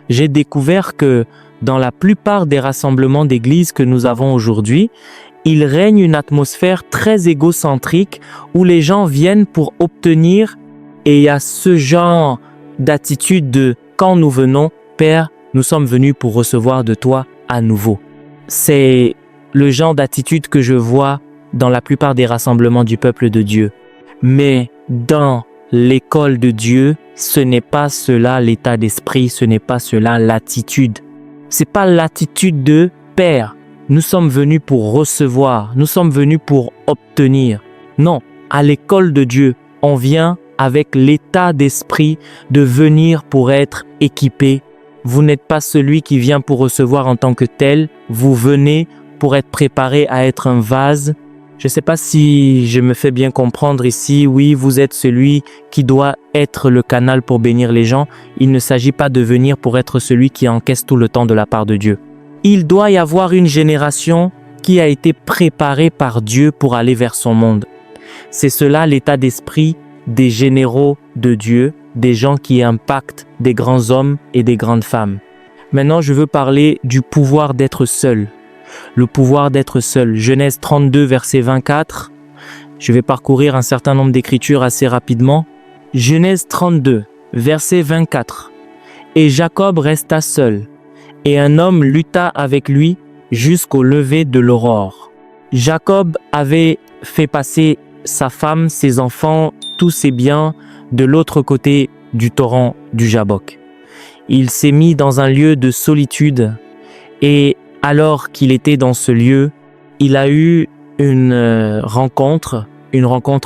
j'ai découvert que dans la plupart des rassemblements d'église que nous avons aujourd'hui, il règne une atmosphère très égocentrique où les gens viennent pour obtenir, et il y a ce genre d'attitude de « quand nous venons, Père, nous sommes venus pour recevoir de toi à nouveau ». C'est le genre d'attitude que je vois dans la plupart des rassemblements du peuple de Dieu. Mais dans l'école de Dieu, ce n'est pas cela l'état d'esprit, ce n'est pas cela l'attitude. C'est pas l'attitude de Père, nous sommes venus pour recevoir, nous sommes venus pour obtenir. Non, à l'école de Dieu, on vient avec l'état d'esprit de venir pour être équipé. Vous n'êtes pas celui qui vient pour recevoir en tant que tel, vous venez pour être préparé à être un vase. Je ne sais pas si je me fais bien comprendre ici. Oui, vous êtes celui qui doit être le canal pour bénir les gens. Il ne s'agit pas de venir pour être celui qui encaisse tout le temps de la part de Dieu. Il doit y avoir une génération qui a été préparée par Dieu pour aller vers son monde. C'est cela l'état d'esprit des généraux de Dieu, des gens qui impactent des grands hommes et des grandes femmes. Maintenant, je veux parler du pouvoir d'être seul. Le pouvoir d'être seul. Genèse 32, verset 24. Je vais parcourir un certain nombre d'écritures assez rapidement. Genèse 32, verset 24. Et Jacob resta seul, et un homme lutta avec lui jusqu'au lever de l'aurore. Jacob avait fait passer sa femme, ses enfants, tous ses biens de l'autre côté du torrent du Jabbok. Il s'est mis dans un lieu de solitude et alors qu'il était dans ce lieu, il a eu une rencontre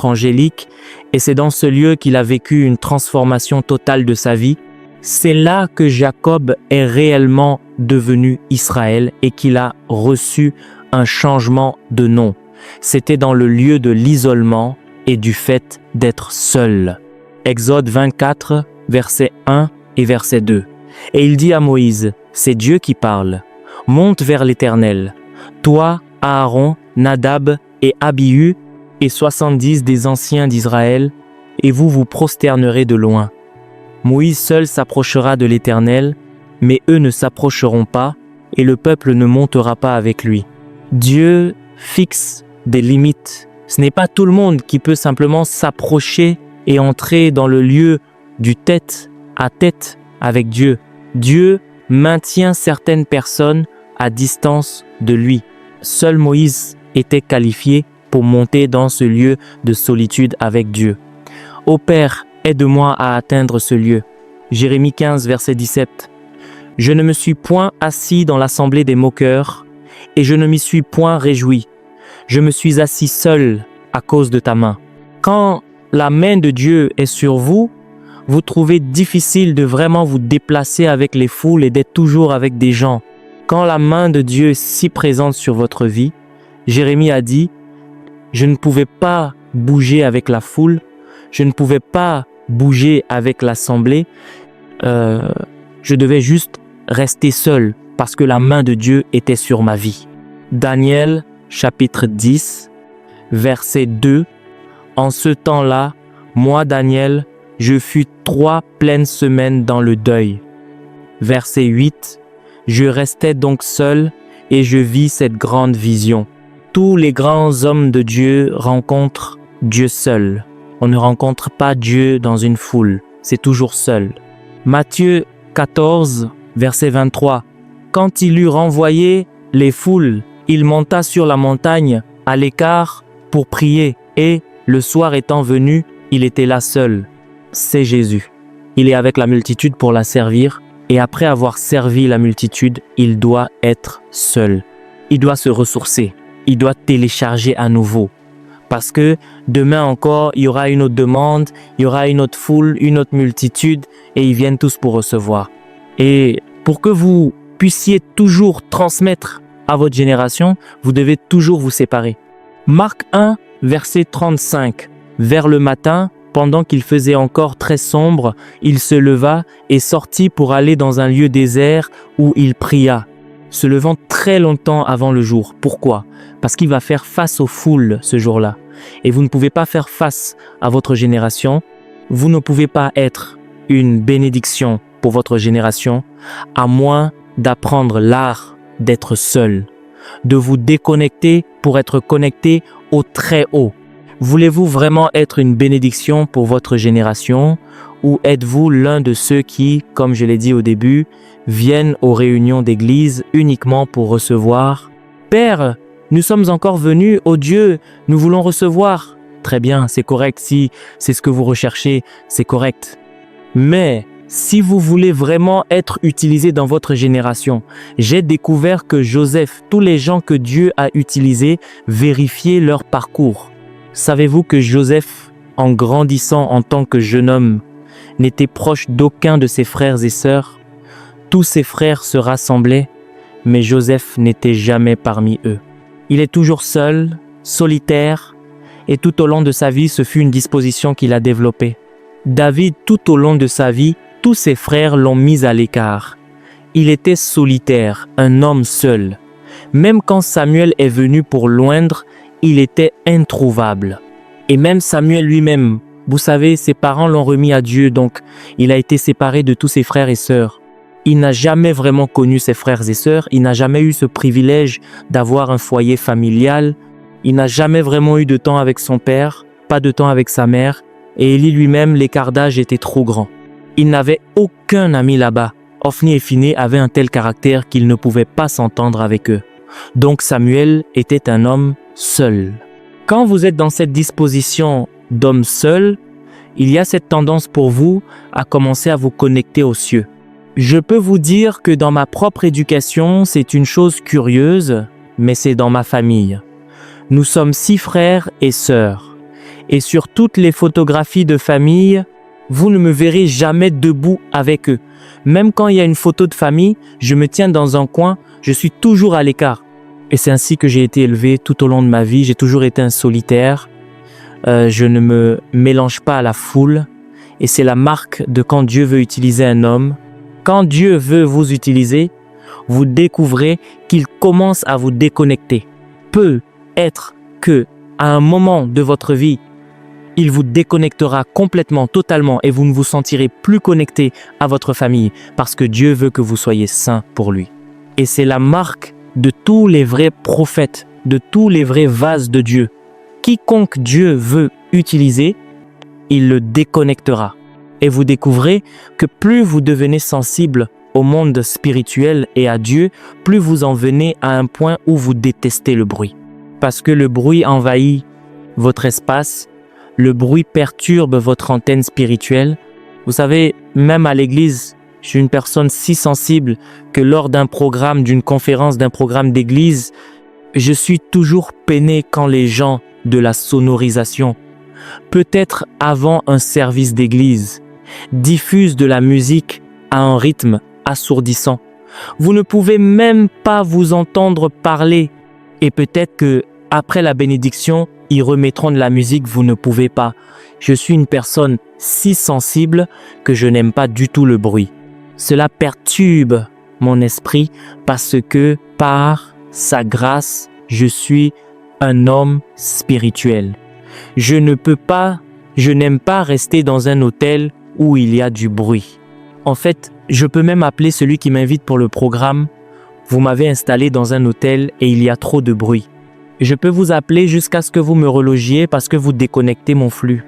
angélique et c'est dans ce lieu qu'il a vécu une transformation totale de sa vie. C'est là que Jacob est réellement devenu Israël et qu'il a reçu un changement de nom. C'était dans le lieu de l'isolement et du fait d'être seul. Exode 24, verset 1 et verset 2. Et il dit à Moïse, c'est Dieu qui parle, monte vers l'Éternel, toi, Aaron, Nadab et Abihu et 70 des anciens d'Israël, et vous vous prosternerez de loin. Moïse seul s'approchera de l'Éternel, mais eux ne s'approcheront pas, et le peuple ne montera pas avec lui. Dieu fixe des limites. Ce n'est pas tout le monde qui peut simplement s'approcher et entrer dans le lieu du tête à tête avec Dieu. Dieu maintient certaines personnes à distance de lui. Seul Moïse était qualifié pour monter dans ce lieu de solitude avec Dieu. Ô Père, aide-moi à atteindre ce lieu. Jérémie 15, verset 17. Je ne me suis point assis dans l'assemblée des moqueurs, et je ne m'y suis point réjoui. Je me suis assis seul à cause de ta main. Quand la main de Dieu est sur vous, vous trouvez difficile de vraiment vous déplacer avec les foules et d'être toujours avec des gens. Quand la main de Dieu est si présente sur votre vie, Jérémie a dit, je ne pouvais pas bouger avec la foule, je ne pouvais pas bouger avec l'assemblée, je devais juste rester seul parce que la main de Dieu était sur ma vie. Daniel, chapitre 10, verset 2. En ce temps-là, moi, Daniel, je fus 3 pleines semaines dans le deuil. Verset 8. Je restais donc seul et je vis cette grande vision. Tous les grands hommes de Dieu rencontrent Dieu seul. On ne rencontre pas Dieu dans une foule, c'est toujours seul. Matthieu 14, verset 23. Quand il eut renvoyé les foules, il monta sur la montagne à l'écart pour prier et, le soir étant venu, il était là seul. C'est Jésus. Il est avec la multitude pour la servir et après avoir servi la multitude, il doit être seul. Il doit se ressourcer. Il doit télécharger à nouveau. Parce que demain encore, il y aura une autre demande, il y aura une autre foule, une autre multitude et ils viennent tous pour recevoir. Et pour que vous puissiez toujours transmettre à votre génération, vous devez toujours vous séparer. Marc 1, verset 35. Vers le matin, pendant qu'il faisait encore très sombre, il se leva et sortit pour aller dans un lieu désert où il pria, se levant très longtemps avant le jour. Pourquoi? Parce qu'il va faire face aux foules ce jour-là. Et vous ne pouvez pas faire face à votre génération. Vous ne pouvez pas être une bénédiction pour votre génération, à moins d'apprendre l'art d'être seul, de vous déconnecter pour être connecté au très haut. Voulez-vous vraiment être une bénédiction pour votre génération ou êtes-vous l'un de ceux qui, comme je l'ai dit au début, viennent aux réunions d'église uniquement pour recevoir? Père, nous sommes encore venus, ô Dieu, nous voulons recevoir. Très bien, c'est correct, si c'est ce que vous recherchez, c'est correct. Mais si vous voulez vraiment être utilisé dans votre génération, j'ai découvert que Joseph, tous les gens que Dieu a utilisés, vérifiaient leur parcours. Savez-vous que Joseph, en grandissant en tant que jeune homme, n'était proche d'aucun de ses frères et sœurs? Tous ses frères se rassemblaient, mais Joseph n'était jamais parmi eux. Il est toujours seul, solitaire, et tout au long de sa vie, ce fut une disposition qu'il a développée. David, tout au long de sa vie, tous ses frères l'ont mis à l'écart. Il était solitaire, un homme seul. Même quand Samuel est venu pour l'oindre, il était introuvable. Et même Samuel lui-même, vous savez, ses parents l'ont remis à Dieu, donc il a été séparé de tous ses frères et sœurs. Il n'a jamais vraiment connu ses frères et sœurs, il n'a jamais eu ce privilège d'avoir un foyer familial, il n'a jamais vraiment eu de temps avec son père, pas de temps avec sa mère, et Élie lui-même, l'écart d'âge était trop grand. Il n'avait aucun ami là-bas. Hophni et Phiné avaient un tel caractère qu'ils ne pouvaient pas s'entendre avec eux. Donc Samuel était un homme seul. Quand vous êtes dans cette disposition d'homme seul, il y a cette tendance pour vous à commencer à vous connecter aux cieux. Je peux vous dire que dans ma propre éducation, c'est une chose curieuse, mais c'est dans ma famille. Nous sommes 6 frères et sœurs. Et sur toutes les photographies de famille, vous ne me verrez jamais debout avec eux. Même quand il y a une photo de famille, je me tiens dans un coin, je suis toujours à l'écart. Et c'est ainsi que j'ai été élevé tout au long de ma vie. J'ai toujours été un solitaire. Je ne me mélange pas à la foule. Et c'est la marque de quand Dieu veut utiliser un homme. Quand Dieu veut vous utiliser, vous découvrez qu'il commence à vous déconnecter. Peut être que à un moment de votre vie, il vous déconnectera complètement, totalement, et vous ne vous sentirez plus connecté à votre famille parce que Dieu veut que vous soyez saints pour lui. Et c'est la marque de tous les vrais prophètes, de tous les vrais vases de Dieu. Quiconque Dieu veut utiliser, il le déconnectera. Et vous découvrez que plus vous devenez sensible au monde spirituel et à Dieu, plus vous en venez à un point où vous détestez le bruit. Parce que le bruit envahit votre espace, le bruit perturbe votre antenne spirituelle. Vous savez, même à l'église, je suis une personne si sensible que lors d'un programme, d'une conférence, d'un programme d'église, je suis toujours peiné quand les gens de la sonorisation, peut-être avant un service d'église, diffusent de la musique à un rythme assourdissant. Vous ne pouvez même pas vous entendre parler. Et peut-être que après la bénédiction, ils remettront de la musique, vous ne pouvez pas. Je suis une personne si sensible que je n'aime pas du tout le bruit. Cela perturbe mon esprit parce que par sa grâce, je suis un homme spirituel. Je n'aime pas rester dans un hôtel où il y a du bruit. En fait, je peux même appeler celui qui m'invite pour le programme. Vous m'avez installé dans un hôtel et il y a trop de bruit. Je peux vous appeler jusqu'à ce que vous me relogiez parce que vous déconnectez mon flux.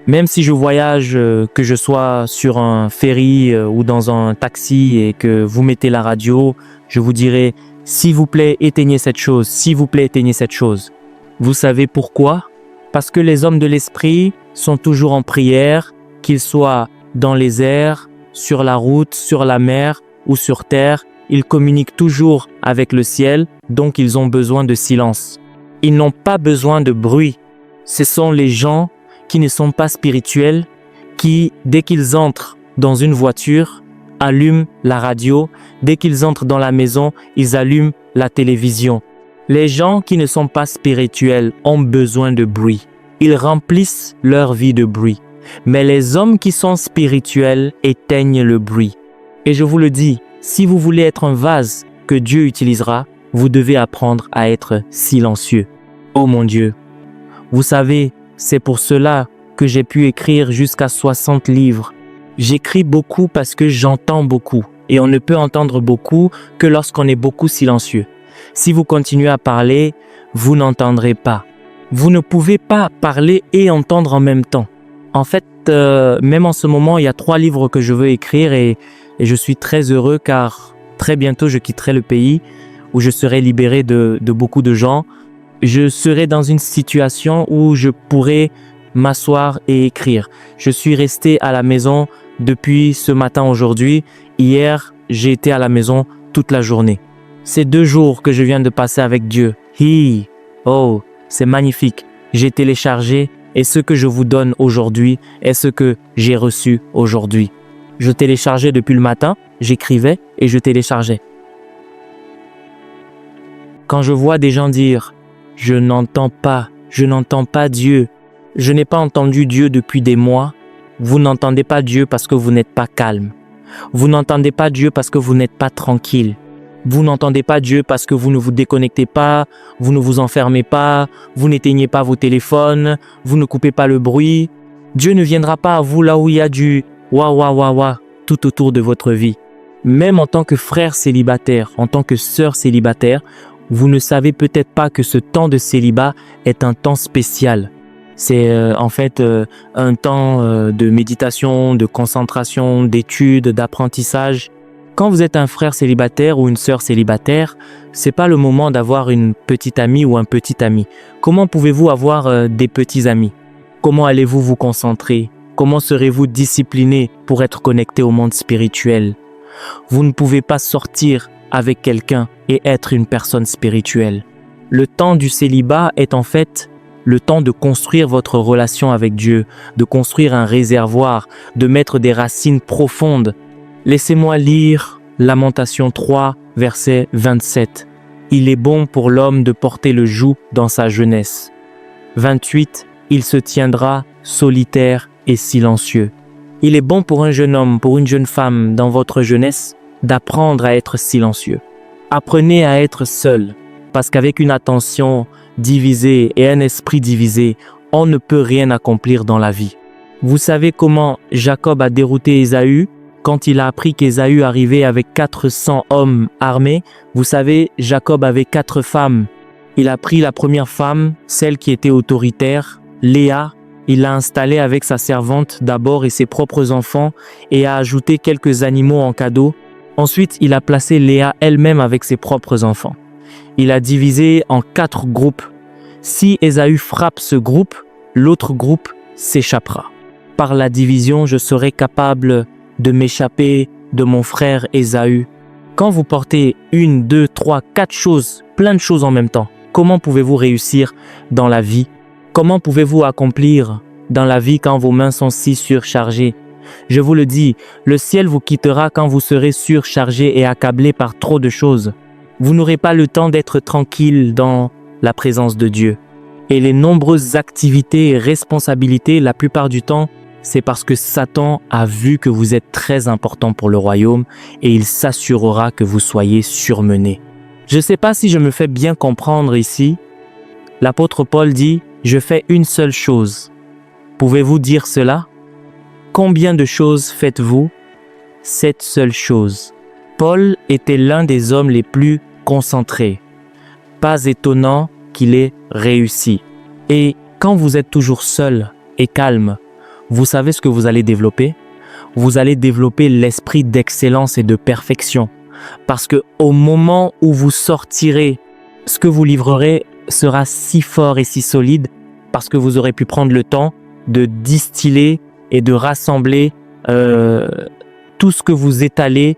Même si je voyage, que je sois sur un ferry ou dans un taxi et que vous mettez la radio, je vous dirai « S'il vous plaît, éteignez cette chose, s'il vous plaît, éteignez cette chose ». Vous savez pourquoi? Parce que les hommes de l'esprit sont toujours en prière, qu'ils soient dans les airs, sur la route, sur la mer ou sur terre. Ils communiquent toujours avec le ciel, donc ils ont besoin de silence. Ils n'ont pas besoin de bruit. Ce sont les gens qui ne sont pas spirituels, qui, dès qu'ils entrent dans une voiture, allument la radio. Dès qu'ils entrent dans la maison, ils allument la télévision. Les gens qui ne sont pas spirituels ont besoin de bruit. Ils remplissent leur vie de bruit. Mais les hommes qui sont spirituels éteignent le bruit. Et je vous le dis, si vous voulez être un vase que Dieu utilisera, vous devez apprendre à être silencieux. Oh mon Dieu! Vous savez, c'est pour cela que j'ai pu écrire jusqu'à 60 livres. J'écris beaucoup parce que j'entends beaucoup. Et on ne peut entendre beaucoup que lorsqu'on est beaucoup silencieux. Si vous continuez à parler, vous n'entendrez pas. Vous ne pouvez pas parler et entendre en même temps. En fait, même en ce moment, il y a 3 livres que je veux écrire et je suis très heureux car très bientôt je quitterai le pays où je serai libéré de beaucoup de gens. Je serai dans une situation où je pourrai m'asseoir et écrire. Je suis resté à la maison depuis ce matin aujourd'hui. Hier, j'ai été à la maison toute la journée. Ces 2 jours que je viens de passer avec Dieu. Oh, c'est magnifique. J'ai téléchargé et ce que je vous donne aujourd'hui est ce que j'ai reçu aujourd'hui. Je téléchargeais depuis le matin, j'écrivais et je téléchargeais. Quand je vois des gens dire « je n'entends pas Dieu », je n'ai pas entendu Dieu depuis des mois, vous n'entendez pas Dieu parce que vous n'êtes pas calme. Vous n'entendez pas Dieu parce que vous n'êtes pas tranquille. Vous n'entendez pas Dieu parce que vous ne vous déconnectez pas, vous ne vous enfermez pas, vous n'éteignez pas vos téléphones, vous ne coupez pas le bruit. Dieu ne viendra pas à vous là où il y a du wa tout autour de votre vie. Même en tant que frère célibataire, en tant que sœur célibataire, vous ne savez peut-être pas que ce temps de célibat est un temps spécial. C'est en fait un temps de méditation, de concentration, d'étude, d'apprentissage. Quand vous êtes un frère célibataire ou une sœur célibataire, c'est pas le moment d'avoir une petite amie ou un petit ami. Comment pouvez-vous avoir des petits amis? Comment allez-vous vous concentrer? Comment serez-vous discipliné pour être connecté au monde spirituel? Vous ne pouvez pas sortir avec quelqu'un et être une personne spirituelle. Le temps du célibat est en fait le temps de construire votre relation avec Dieu, de construire un réservoir, de mettre des racines profondes. Laissez-moi lire Lamentation 3, verset 27. Il est bon pour l'homme de porter le joug dans sa jeunesse. 28. Il se tiendra solitaire et silencieux. Il est bon pour un jeune homme, pour une jeune femme dans votre jeunesse, d'apprendre à être silencieux. Apprenez à être seul, parce qu'avec une attention divisée et un esprit divisé, on ne peut rien accomplir dans la vie. Vous savez comment Jacob a dérouté Ésaü? Quand il a appris qu'Ésaü arrivait avec 400 hommes armés, vous savez, Jacob avait 4 femmes. Il a pris la première femme, celle qui était autoritaire, Léa. Il l'a installée avec sa servante d'abord et ses propres enfants et a ajouté quelques animaux en cadeau. Ensuite, il a placé Léa elle-même avec ses propres enfants. Il a divisé en 4 groupes. Si Ésaü frappe ce groupe, l'autre groupe s'échappera. Par la division, je serai capable de m'échapper de mon frère Ésaü. Quand vous portez 1, 2, 3, 4 choses, plein de choses en même temps, comment pouvez-vous réussir dans la vie? Comment pouvez-vous accomplir dans la vie quand vos mains sont si surchargées? Je vous le dis, le ciel vous quittera quand vous serez surchargé et accablé par trop de choses. Vous n'aurez pas le temps d'être tranquille dans la présence de Dieu. Et les nombreuses activités et responsabilités, la plupart du temps, c'est parce que Satan a vu que vous êtes très important pour le royaume et il s'assurera que vous soyez surmené. Je ne sais pas si je me fais bien comprendre ici. L'apôtre Paul dit « Je fais une seule chose ». Pouvez-vous dire cela? Combien de choses faites-vous? Cette seule chose. Paul était l'un des hommes les plus concentrés. Pas étonnant qu'il ait réussi. Et quand vous êtes toujours seul et calme, vous savez ce que vous allez développer? Vous allez développer l'esprit d'excellence et de perfection. Parce que au moment où vous sortirez, ce que vous livrerez sera si fort et si solide parce que vous aurez pu prendre le temps de distiller et de rassembler tout ce que vous étalez.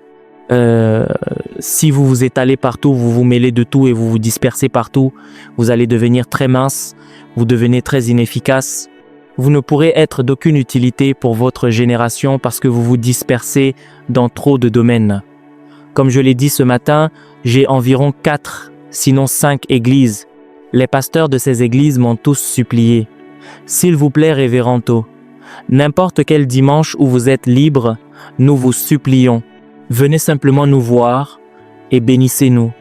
Si vous vous étalez partout, vous vous mêlez de tout et vous vous dispersez partout, vous allez devenir très mince, vous devenez très inefficace. Vous ne pourrez être d'aucune utilité pour votre génération parce que vous vous dispersez dans trop de domaines. Comme je l'ai dit ce matin, j'ai environ 4, sinon 5 églises. Les pasteurs de ces églises m'ont tous supplié. S'il vous plaît, révérento, n'importe quel dimanche où vous êtes libre, nous vous supplions. Venez simplement nous voir et bénissez-nous.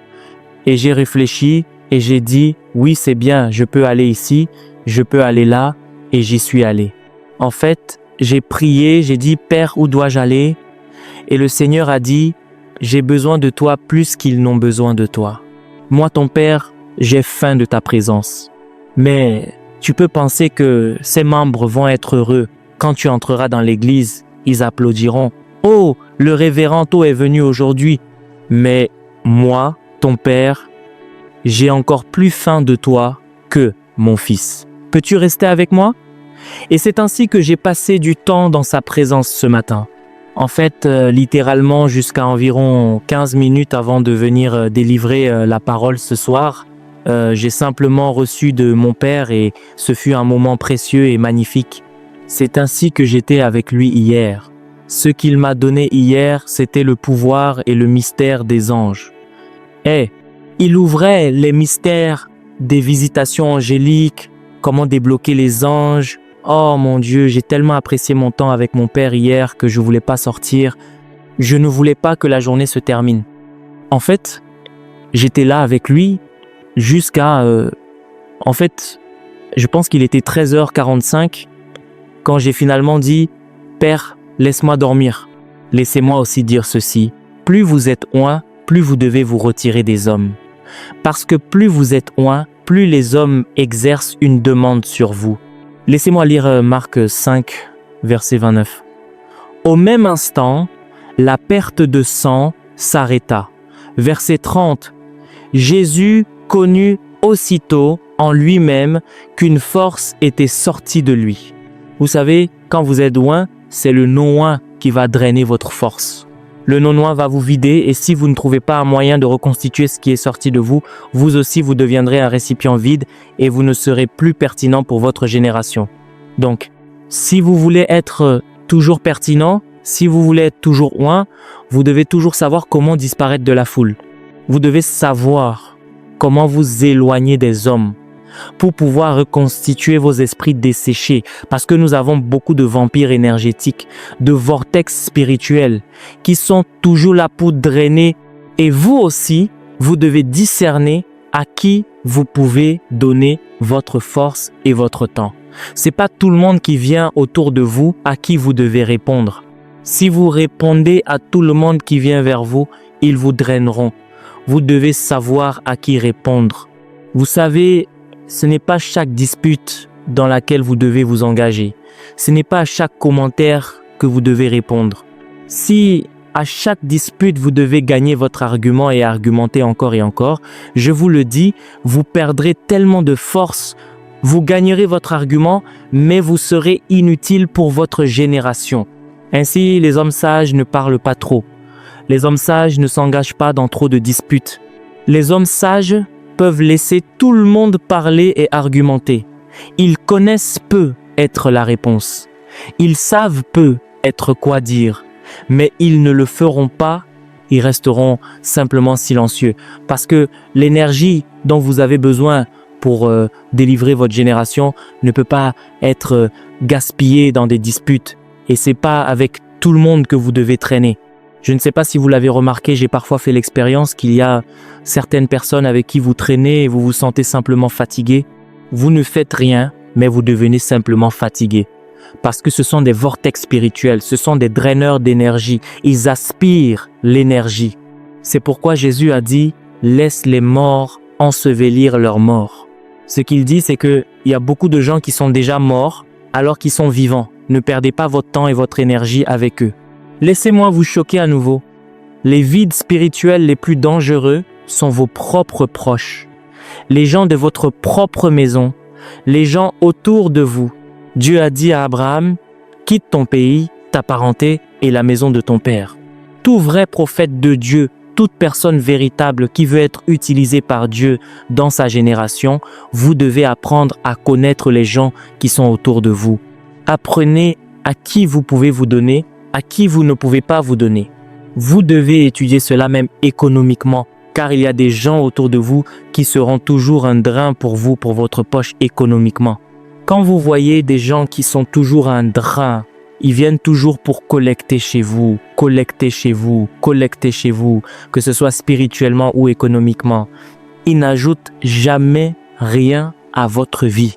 Et j'ai réfléchi et j'ai dit, oui, c'est bien, je peux aller ici, je peux aller là, et j'y suis allé. En fait, j'ai prié, j'ai dit, Père, où dois-je aller? Et le Seigneur a dit, j'ai besoin de toi plus qu'ils n'ont besoin de toi. Moi, ton Père, j'ai faim de ta présence. Mais tu peux penser que ces membres vont être heureux. Quand tu entreras dans l'église, ils applaudiront. Oh, le révérend O est venu aujourd'hui. Mais moi, ton Père, j'ai encore plus faim de toi que mon fils. Peux-tu rester avec moi? Et c'est ainsi que j'ai passé du temps dans sa présence ce matin. En fait, littéralement jusqu'à environ 15 minutes avant de venir délivrer la parole ce soir, j'ai simplement reçu de mon Père et ce fut un moment précieux et magnifique. C'est ainsi que j'étais avec lui hier. Ce qu'il m'a donné hier, c'était le pouvoir et le mystère des anges. Il ouvrait les mystères des visitations angéliques, comment débloquer les anges. Oh mon Dieu, j'ai tellement apprécié mon temps avec mon Père hier que je ne voulais pas sortir. Je ne voulais pas que la journée se termine. En fait, j'étais là avec lui jusqu'à... je pense qu'il était 13h45 quand j'ai finalement dit « Père, laisse-moi dormir. Laissez-moi aussi dire ceci. Plus vous êtes oint, plus vous devez vous retirer des hommes. Parce que plus vous êtes oint, plus les hommes exercent une demande sur vous. » Laissez-moi lire Marc 5, verset 29. Au même instant, la perte de sang s'arrêta. Verset 30. Jésus connut aussitôt en lui-même qu'une force était sortie de lui. Vous savez, quand vous êtes oint, c'est le non-oint qui va drainer votre force. Le non-oint va vous vider et si vous ne trouvez pas un moyen de reconstituer ce qui est sorti de vous, vous aussi vous deviendrez un récipient vide et vous ne serez plus pertinent pour votre génération. Donc, si vous voulez être toujours pertinent, si vous voulez être toujours oint, vous devez toujours savoir comment disparaître de la foule. Vous devez savoir comment vous éloigner des hommes pour pouvoir reconstituer vos esprits desséchés. Parce que nous avons beaucoup de vampires énergétiques, de vortex spirituels qui sont toujours là pour drainer. Et vous aussi, vous devez discerner à qui vous pouvez donner votre force et votre temps. C'est pas tout le monde qui vient autour de vous à qui vous devez répondre. Si vous répondez à tout le monde qui vient vers vous, ils vous draineront. Vous devez savoir à qui répondre. Vous savez, ce n'est pas chaque dispute dans laquelle vous devez vous engager. Ce n'est pas à chaque commentaire que vous devez répondre. Si à chaque dispute, vous devez gagner votre argument et argumenter encore et encore, je vous le dis, vous perdrez tellement de force. Vous gagnerez votre argument, mais vous serez inutile pour votre génération. Ainsi, les hommes sages ne parlent pas trop. Les hommes sages ne s'engagent pas dans trop de disputes. Les hommes sages peuvent laisser tout le monde parler et argumenter. Ils connaissent peu être la réponse. Ils savent peu être quoi dire, mais ils ne le feront pas, ils resteront simplement silencieux. Parce que l'énergie dont vous avez besoin pour délivrer votre génération ne peut pas être gaspillée dans des disputes. Et c'est pas avec tout le monde que vous devez traîner. Je ne sais pas si vous l'avez remarqué, j'ai parfois fait l'expérience qu'il y a certaines personnes avec qui vous traînez et vous vous sentez simplement fatigué. Vous ne faites rien, mais vous devenez simplement fatigué. Parce que ce sont des vortex spirituels, ce sont des draineurs d'énergie. Ils aspirent l'énergie. C'est pourquoi Jésus a dit « Laisse les morts ensevelir leurs morts ». Ce qu'il dit, c'est qu'il y a beaucoup de gens qui sont déjà morts alors qu'ils sont vivants. Ne perdez pas votre temps et votre énergie avec eux. Laissez-moi vous choquer à nouveau. Les vides spirituels les plus dangereux sont vos propres proches. Les gens de votre propre maison, les gens autour de vous. Dieu a dit à Abraham, quitte ton pays, ta parenté et la maison de ton père. Tout vrai prophète de Dieu, toute personne véritable qui veut être utilisée par Dieu dans sa génération, vous devez apprendre à connaître les gens qui sont autour de vous. Apprenez à qui vous pouvez vous donner, à qui vous ne pouvez pas vous donner. Vous devez étudier cela même économiquement, car il y a des gens autour de vous qui seront toujours un drain pour vous, pour votre poche économiquement. Quand vous voyez des gens qui sont toujours un drain, ils viennent toujours pour collecter chez vous, collecter chez vous, collecter chez vous, que ce soit spirituellement ou économiquement. Ils n'ajoutent jamais rien à votre vie.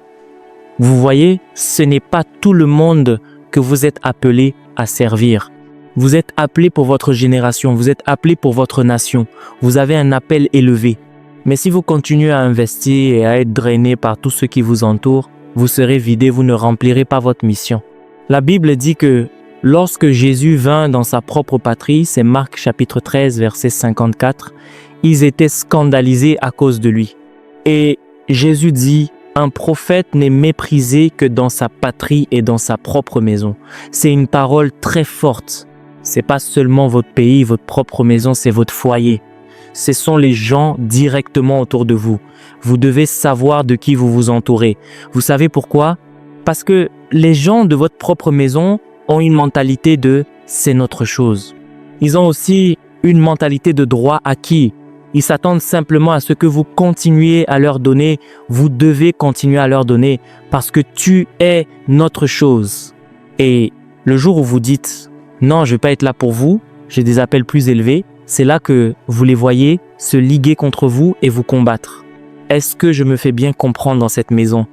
Vous voyez, ce n'est pas tout le monde que vous êtes appelés à servir. Vous êtes appelés pour votre génération, vous êtes appelés pour votre nation. Vous avez un appel élevé. Mais si vous continuez à investir et à être drainé par tout ce qui vous entoure, vous serez vidé, vous ne remplirez pas votre mission. La Bible dit que lorsque Jésus vint dans sa propre patrie, c'est Marc chapitre 13, verset 54, ils étaient scandalisés à cause de lui. Et Jésus dit, un prophète n'est méprisé que dans sa patrie et dans sa propre maison. C'est une parole très forte. C'est pas seulement votre pays, votre propre maison, c'est votre foyer. Ce sont les gens directement autour de vous. Vous devez savoir de qui vous vous entourez. Vous savez pourquoi? Parce que les gens de votre propre maison ont une mentalité de « c'est notre chose ». Ils ont aussi une mentalité de droit acquis. Ils s'attendent simplement à ce que vous continuiez à leur donner. Vous devez continuer à leur donner parce que tu es notre chose. Et le jour où vous dites « non, je ne vais pas être là pour vous, j'ai des appels plus élevés », c'est là que vous les voyez se liguer contre vous et vous combattre. Est-ce que je me fais bien comprendre dans cette maison?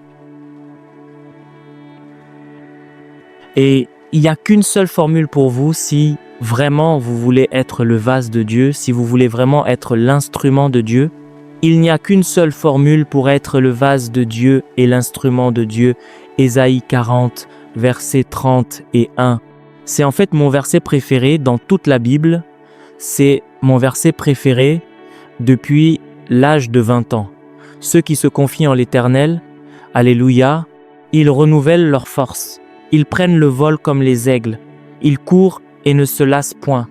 Et il n'y a qu'une seule formule pour vous si vraiment vous voulez être le vase de Dieu, si vous voulez vraiment être l'instrument de Dieu. Il n'y a qu'une seule formule pour être le vase de Dieu et l'instrument de Dieu. Ésaïe 40, versets 30 et 1. C'est en fait mon verset préféré dans toute la Bible. C'est mon verset préféré depuis l'âge de 20 ans. Ceux qui se confient en l'Éternel, alléluia, ils renouvellent leur force. Ils prennent le vol comme les aigles. Ils courent et ne se lassent point.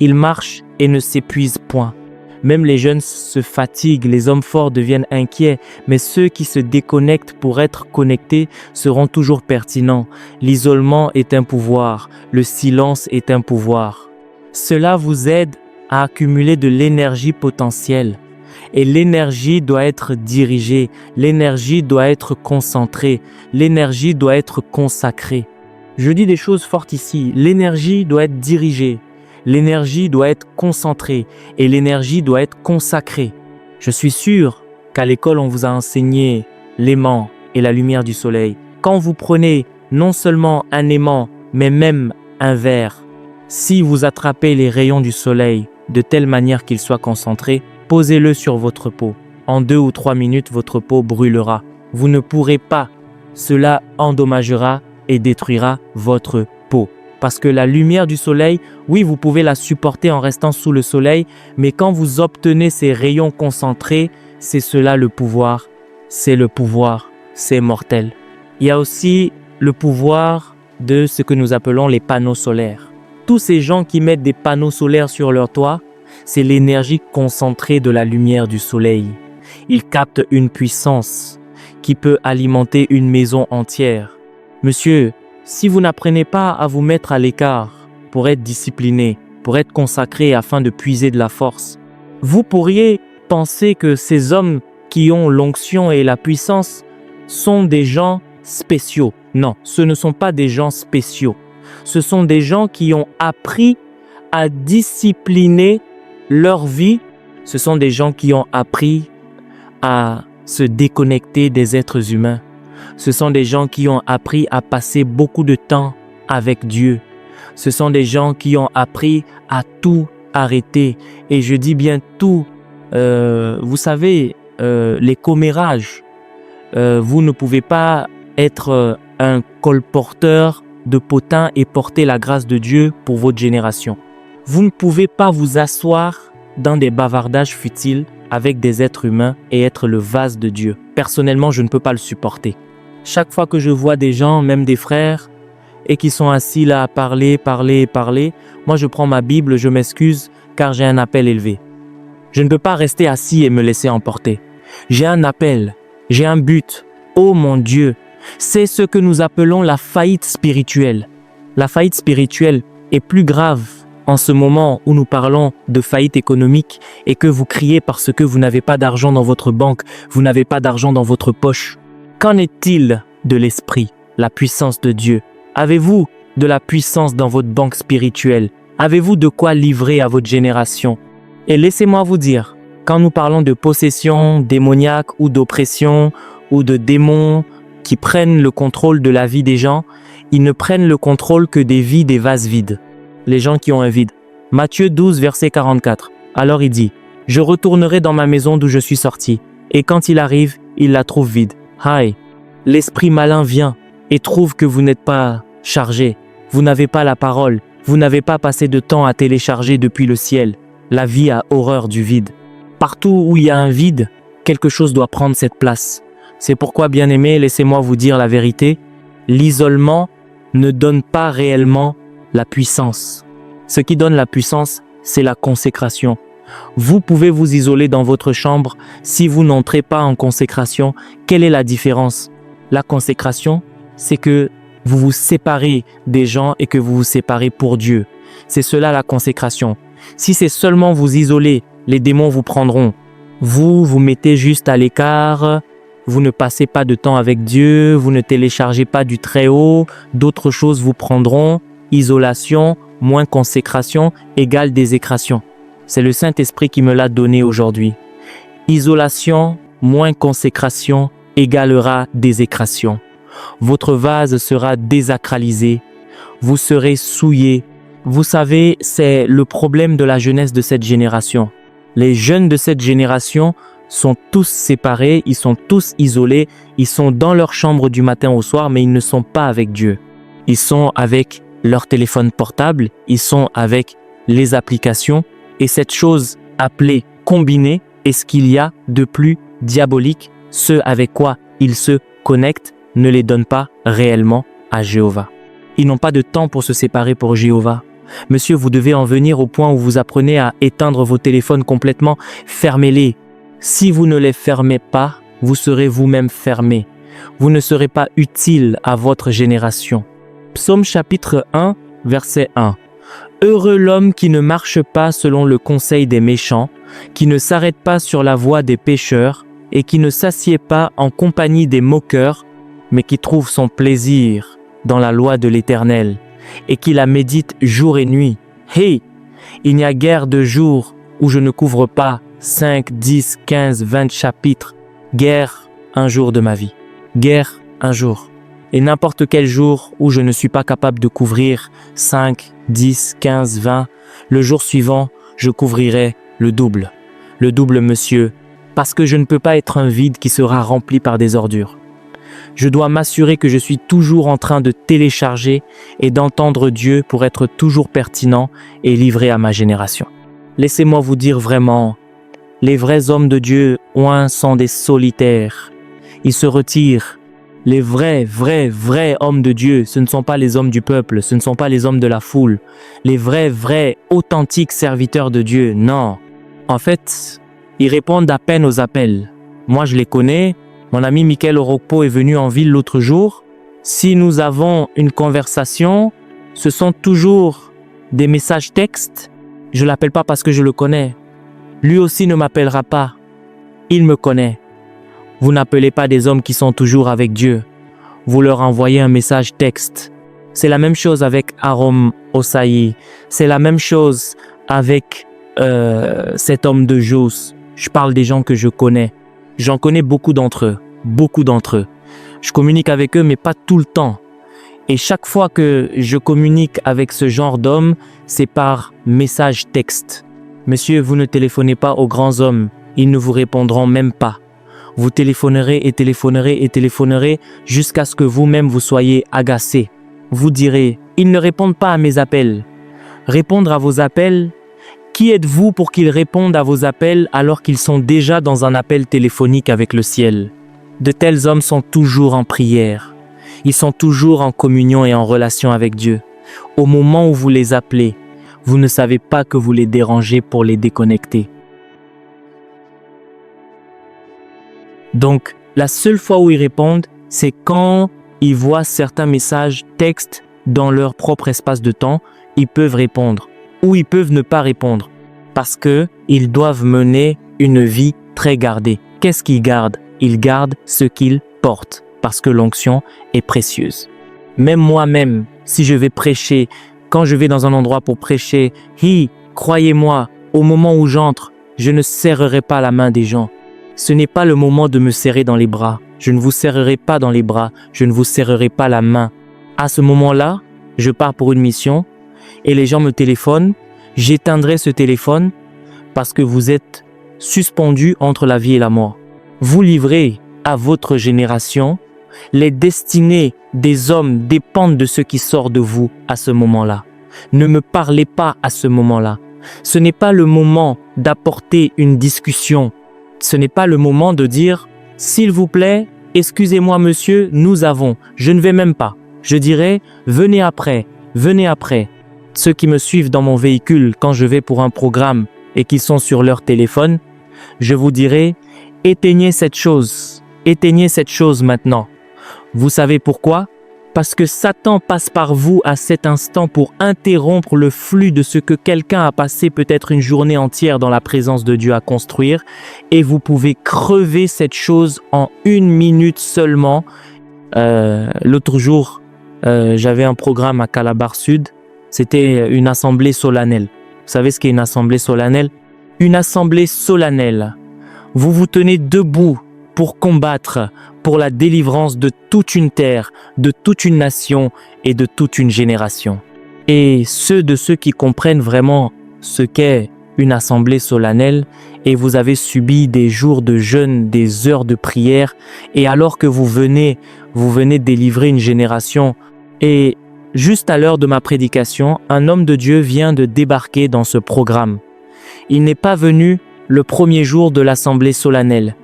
Ils marchent et ne s'épuisent point. Même les jeunes se fatiguent, les hommes forts deviennent inquiets, mais ceux qui se déconnectent pour être connectés seront toujours pertinents. L'isolement est un pouvoir, le silence est un pouvoir. Cela vous aide à accumuler de l'énergie potentielle. Et l'énergie doit être dirigée, l'énergie doit être concentrée, l'énergie doit être consacrée. Je dis des choses fortes ici, l'énergie doit être dirigée, l'énergie doit être concentrée et l'énergie doit être consacrée. Je suis sûr qu'à l'école on vous a enseigné l'aimant et la lumière du soleil. Quand vous prenez non seulement un aimant, mais même un verre, si vous attrapez les rayons du soleil de telle manière qu'ils soient concentrés, posez-le sur votre peau. En 2 ou 3 minutes, votre peau brûlera. Vous ne pourrez pas. Cela endommagera et détruira votre peau. Parce que la lumière du soleil, oui, vous pouvez la supporter en restant sous le soleil, mais quand vous obtenez ces rayons concentrés, c'est cela le pouvoir. C'est le pouvoir. C'est mortel. Il y a aussi le pouvoir de ce que nous appelons les panneaux solaires. Tous ces gens qui mettent des panneaux solaires sur leur toit, c'est l'énergie concentrée de la lumière du soleil. Ils captent une puissance qui peut alimenter une maison entière. Monsieur, si vous n'apprenez pas à vous mettre à l'écart pour être discipliné, pour être consacré afin de puiser de la force, vous pourriez penser que ces hommes qui ont l'onction et la puissance sont des gens spéciaux. Non, ce ne sont pas des gens spéciaux. Ce sont des gens qui ont appris à discipliner leur vie. Ce sont des gens qui ont appris à se déconnecter des êtres humains. Ce sont des gens qui ont appris à passer beaucoup de temps avec Dieu. Ce sont des gens qui ont appris à tout arrêter. Et je dis bien tout. Vous savez, les commérages. Vous ne pouvez pas être un colporteur de potins et porter la grâce de Dieu pour votre génération. Vous ne pouvez pas vous asseoir dans des bavardages futiles avec des êtres humains et être le vase de Dieu. Personnellement, je ne peux pas le supporter. Chaque fois que je vois des gens, même des frères, et qui sont assis là à parler, moi je prends ma Bible, je m'excuse car j'ai un appel élevé. Je ne peux pas rester assis et me laisser emporter. J'ai un appel, j'ai un but. Oh mon Dieu, c'est ce que nous appelons la faillite spirituelle. La faillite spirituelle est plus grave en ce moment où nous parlons de faillite économique et que vous criez parce que vous n'avez pas d'argent dans votre banque, vous n'avez pas d'argent dans votre poche. Qu'en est-il de l'esprit, la puissance de Dieu? Avez-vous de la puissance dans votre banque spirituelle? Avez-vous de quoi livrer à votre génération? Et laissez-moi vous dire, quand nous parlons de possession démoniaque ou d'oppression ou de démons qui prennent le contrôle de la vie des gens, ils ne prennent le contrôle que des vies, des vases vides. Les gens qui ont un vide. Matthieu 12, verset 44. Alors il dit, « Je retournerai dans ma maison d'où je suis sorti. » Et quand il arrive, il la trouve vide. Aïe, l'esprit malin vient et trouve que vous n'êtes pas chargé. Vous n'avez pas la parole. Vous n'avez pas passé de temps à télécharger depuis le ciel. La vie a horreur du vide. Partout où il y a un vide, quelque chose doit prendre cette place. C'est pourquoi, bien-aimés, laissez-moi vous dire la vérité. L'isolement ne donne pas réellement la puissance. Ce qui donne la puissance, c'est la consécration. Vous pouvez vous isoler dans votre chambre si vous n'entrez pas en consécration. Quelle est la différence? La consécration, c'est que vous vous séparez des gens et que vous vous séparez pour Dieu. C'est cela la consécration. Si c'est seulement vous isoler, les démons vous prendront. Vous vous mettez juste à l'écart, vous ne passez pas de temps avec Dieu, vous ne téléchargez pas du Très-Haut, d'autres choses vous prendront. Isolation, moins consécration, égale désécration. C'est le Saint-Esprit qui me l'a donné aujourd'hui. Isolation, moins consécration, égalera désécration. Votre vase sera désacralisé. Vous serez souillé. Vous savez, c'est le problème de la jeunesse de cette génération. Les jeunes de cette génération sont tous séparés, ils sont tous isolés, ils sont dans leur chambre du matin au soir, mais ils ne sont pas avec Dieu. Ils sont avec leur téléphone portable, ils sont avec les applications, et cette chose appelée combinée est ce qu'il y a de plus diabolique. Ce avec quoi ils se connectent ne les donne pas réellement à Jéhovah. Ils n'ont pas de temps pour se séparer pour Jéhovah. Monsieur, vous devez en venir au point où vous apprenez à éteindre vos téléphones complètement. Fermez-les. Si vous ne les fermez pas, vous serez vous-même fermé. Vous ne serez pas utile à votre génération. Psaume chapitre 1, verset 1. Heureux l'homme qui ne marche pas selon le conseil des méchants, qui ne s'arrête pas sur la voie des pécheurs et qui ne s'assied pas en compagnie des moqueurs, mais qui trouve son plaisir dans la loi de l'Éternel et qui la médite jour et nuit. Hey, il n'y a guère de jour où je ne couvre pas 5, 10, 15, 20 chapitres. Guère un jour de ma vie. Guère un jour. Et n'importe quel jour où je ne suis pas capable de couvrir 5, 10, 15, 20, le jour suivant, je couvrirai le double. Le double, monsieur, parce que je ne peux pas être un vide qui sera rempli par des ordures. Je dois m'assurer que je suis toujours en train de télécharger et d'entendre Dieu pour être toujours pertinent et livré à ma génération. Laissez-moi vous dire vraiment, les vrais hommes de Dieu sont des solitaires. Ils se retirent. Les vrais hommes de Dieu, ce ne sont pas les hommes du peuple, ce ne sont pas les hommes de la foule. Les vrais, authentiques serviteurs de Dieu, non. En fait, ils répondent à peine aux appels. Moi, je les connais. Mon ami Michael Orokpo est venu en ville l'autre jour. Si nous avons une conversation, ce sont toujours des messages textes. Je ne l'appelle pas parce que je le connais. Lui aussi ne m'appellera pas. Il me connaît. Vous n'appelez pas des hommes qui sont toujours avec Dieu. Vous leur envoyez un message texte. C'est la même chose avec Arom Osayi. C'est la même chose avec cet homme de Jos. Je parle des gens que je connais. J'en connais beaucoup d'entre eux. Je communique avec eux, mais pas tout le temps. Et chaque fois que je communique avec ce genre d'hommes, c'est par message texte. Monsieur, vous ne téléphonez pas aux grands hommes. Ils ne vous répondront même pas. Vous téléphonerez jusqu'à ce que vous-même vous soyez agacé. Vous direz, ils ne répondent pas à mes appels. Répondre à vos appels? Qui êtes-vous pour qu'ils répondent à vos appels alors qu'ils sont déjà dans un appel téléphonique avec le ciel? De tels hommes sont toujours en prière. Ils sont toujours en communion et en relation avec Dieu. Au moment où vous les appelez, vous ne savez pas que vous les dérangez pour les déconnecter. Donc, la seule fois où ils répondent, c'est quand ils voient certains messages textes dans leur propre espace de temps, ils peuvent répondre ou ils peuvent ne pas répondre parce que ils doivent mener une vie très gardée. Qu'est-ce qu'ils gardent? Ils gardent ce qu'ils portent parce que l'onction est précieuse. Même moi-même, si je vais prêcher, quand je vais dans un endroit pour prêcher, croyez-moi, au moment où j'entre, je ne serrerai pas la main des gens. Ce n'est pas le moment de me serrer dans les bras. Je ne vous serrerai pas dans les bras. Je ne vous serrerai pas la main. À ce moment-là, je pars pour une mission et les gens me téléphonent. J'éteindrai ce téléphone parce que vous êtes suspendu entre la vie et la mort. Vous livrez à votre génération. Les destinées des hommes dépendent de ce qui sort de vous à ce moment-là. Ne me parlez pas à ce moment-là. Ce n'est pas le moment d'apporter une discussion. Ce n'est pas le moment de dire « S'il vous plaît, excusez-moi monsieur, nous avons. » Je ne vais même pas. Je dirais « Venez après, venez après. » Ceux qui me suivent dans mon véhicule quand je vais pour un programme et qui sont sur leur téléphone, je vous dirai « Éteignez cette chose maintenant. » Vous savez pourquoi? Parce que Satan passe par vous à cet instant pour interrompre le flux de ce que quelqu'un a passé peut-être une journée entière dans la présence de Dieu à construire, et vous pouvez crever cette chose en 1 minute seulement. L'autre jour, j'avais un programme à Calabar Sud, c'était une assemblée solennelle. Vous savez ce qu'est une assemblée solennelle? Une assemblée solennelle. Vous vous tenez debout pour combattre pour la délivrance de toute une terre, de toute une nation et de toute une génération. Et ceux qui comprennent vraiment ce qu'est une assemblée solennelle, et vous avez subi des jours de jeûne, des heures de prière, et alors que vous venez délivrer une génération, et juste à l'heure de ma prédication, un homme de Dieu vient de débarquer dans ce programme. Il n'est pas venu le premier jour de l'assemblée solennelle.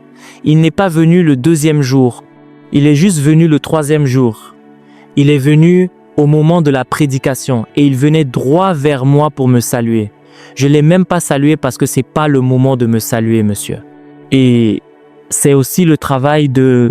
Il n'est pas venu le 2e jour, il est juste venu le 3e jour. Il est venu au moment de la prédication et il venait droit vers moi pour me saluer. Je ne l'ai même pas salué parce que ce n'est pas le moment de me saluer, monsieur. Et c'est aussi le travail de...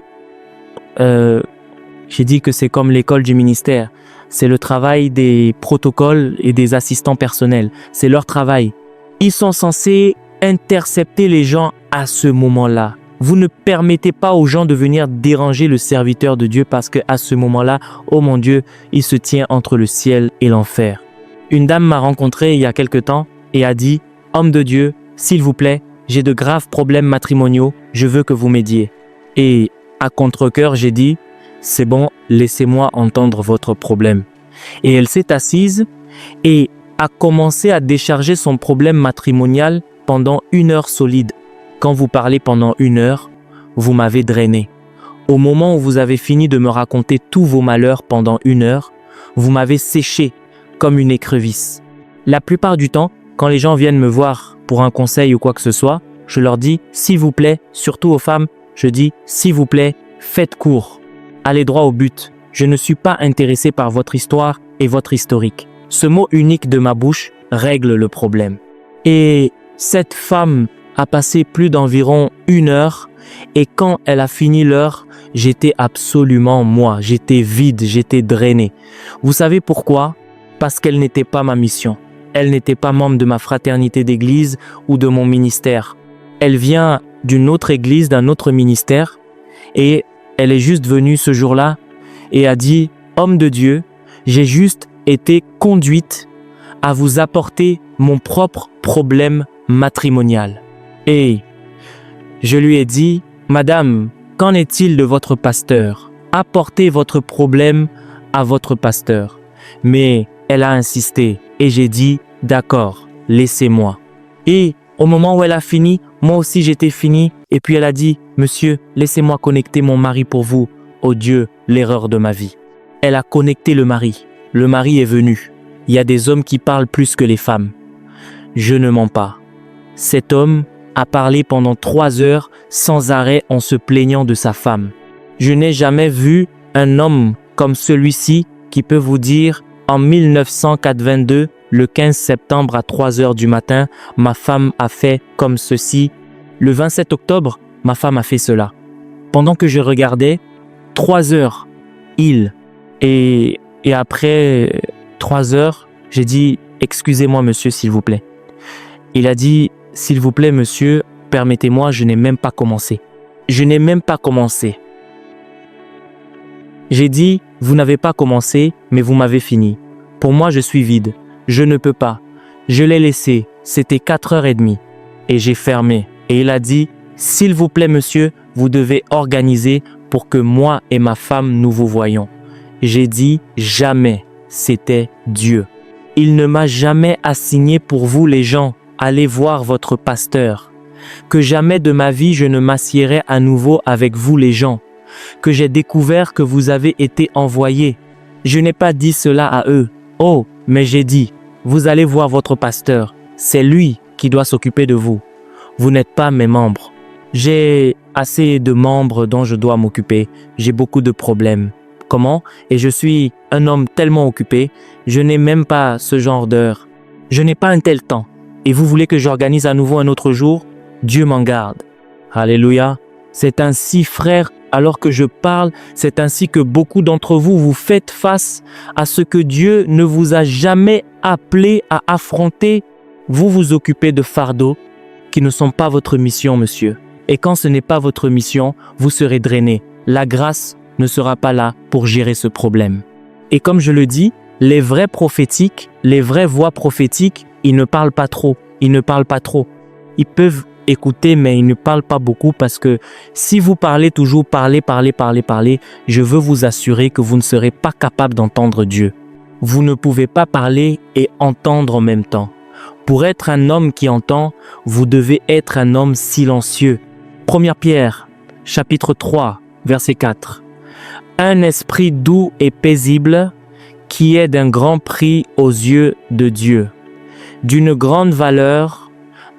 j'ai dit que c'est comme l'école du ministère. C'est le travail des protocoles et des assistants personnels. C'est leur travail. Ils sont censés intercepter les gens à ce moment-là. Vous ne permettez pas aux gens de venir déranger le serviteur de Dieu parce qu'à ce moment-là, oh mon Dieu, il se tient entre le ciel et l'enfer. Une dame m'a rencontré il y a quelque temps et a dit « Homme de Dieu, s'il vous plaît, j'ai de graves problèmes matrimoniaux, je veux que vous m'aidiez. » Et à contre-cœur, j'ai dit « C'est bon, laissez-moi entendre votre problème. » Et elle s'est assise et a commencé à décharger son problème matrimonial pendant 1 heure solide. Quand vous parlez pendant 1 heure, vous m'avez drainé. Au moment où vous avez fini de me raconter tous vos malheurs pendant 1 heure, vous m'avez séché comme une écrevisse. La plupart du temps, quand les gens viennent me voir pour un conseil ou quoi que ce soit, je leur dis « S'il vous plaît », surtout aux femmes, je dis « S'il vous plaît, faites court. Allez droit au but. Je ne suis pas intéressé par votre histoire et votre historique. » Ce mot unique de ma bouche règle le problème. Et cette femme a passé plus d'environ 1 heure et quand elle a fini l'heure, j'étais absolument moi, j'étais vide, j'étais drainé. Vous savez pourquoi? Parce qu'elle n'était pas ma mission. Elle n'était pas membre de ma fraternité d'église ou de mon ministère. Elle vient d'une autre église, d'un autre ministère et elle est juste venue ce jour-là et a dit « Homme de Dieu, j'ai juste été conduite à vous apporter mon propre problème matrimonial. » Et je lui ai dit, « Madame, qu'en est-il de votre pasteur? Apportez votre problème à votre pasteur. » Mais elle a insisté et j'ai dit, « D'accord, laissez-moi. » Et au moment où elle a fini, moi aussi j'étais fini. Et puis elle a dit, « Monsieur, laissez-moi connecter mon mari pour vous. Oh Dieu, l'erreur de ma vie. » Elle a connecté le mari. Le mari est venu. Il y a des hommes qui parlent plus que les femmes. Je ne mens pas. Cet homme a parlé pendant 3 heures sans arrêt en se plaignant de sa femme. Je n'ai jamais vu un homme comme celui-ci qui peut vous dire en 1922, le 15 septembre à 3 heures du matin, ma femme a fait comme ceci. Le 27 octobre, ma femme a fait cela. Pendant que je regardais, 3 heures, et après 3 heures, j'ai dit « Excusez-moi monsieur, s'il vous plaît. » Il a dit « S'il vous plaît monsieur, permettez-moi, je n'ai même pas commencé. » Je n'ai même pas commencé. J'ai dit « Vous n'avez pas commencé, mais vous m'avez fini. Pour moi, je suis vide. Je ne peux pas. » Je l'ai laissé. C'était 4h30. Et j'ai fermé. Et il a dit « S'il vous plaît, monsieur, vous devez organiser pour que moi et ma femme nous vous voyions. J'ai dit jamais, c'était Dieu. Il ne m'a jamais assigné pour vous les gens. Allez voir votre pasteur. Que jamais de ma vie je ne m'assierai à nouveau avec vous les gens. Que j'ai découvert que vous avez été envoyés. Je n'ai pas dit cela à eux. Oh, mais j'ai dit, vous allez voir votre pasteur. C'est lui qui doit s'occuper de vous. Vous n'êtes pas mes membres. J'ai assez de membres dont je dois m'occuper. J'ai beaucoup de problèmes. Comment? Et je suis un homme tellement occupé, je n'ai même pas ce genre d'heure. Je n'ai pas un tel temps. Et vous voulez que j'organise à nouveau un autre jour? Dieu m'en garde. Alléluia. C'est ainsi, frères, alors que je parle, c'est ainsi que beaucoup d'entre vous vous faites face à ce que Dieu ne vous a jamais appelé à affronter. Vous vous occupez de fardeaux qui ne sont pas votre mission, monsieur. Et quand ce n'est pas votre mission, vous serez drainé. La grâce ne sera pas là pour gérer ce problème. Et comme je le dis, les vrais prophétiques, les vraies voix prophétiques, ils ne parlent pas trop. Ils ne parlent pas trop. Ils peuvent écouter, mais ils ne parlent pas beaucoup parce que si vous parlez toujours, parlez, je veux vous assurer que vous ne serez pas capable d'entendre Dieu. Vous ne pouvez pas parler et entendre en même temps. Pour être un homme qui entend, vous devez être un homme silencieux. 1 Pierre, chapitre 3, verset 4. Un esprit doux et paisible qui est d'un grand prix aux yeux de Dieu. D'une grande valeur,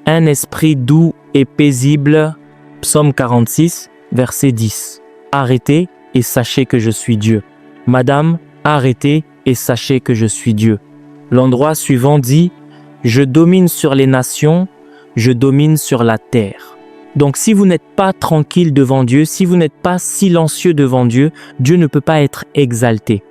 un esprit doux et paisible. Psaume 46, verset 10. Arrêtez et sachez que je suis Dieu. Madame, arrêtez et sachez que je suis Dieu. L'endroit suivant dit, je domine sur les nations, je domine sur la terre. Donc si vous n'êtes pas tranquille devant Dieu, si vous n'êtes pas silencieux devant Dieu, Dieu ne peut pas être exalté.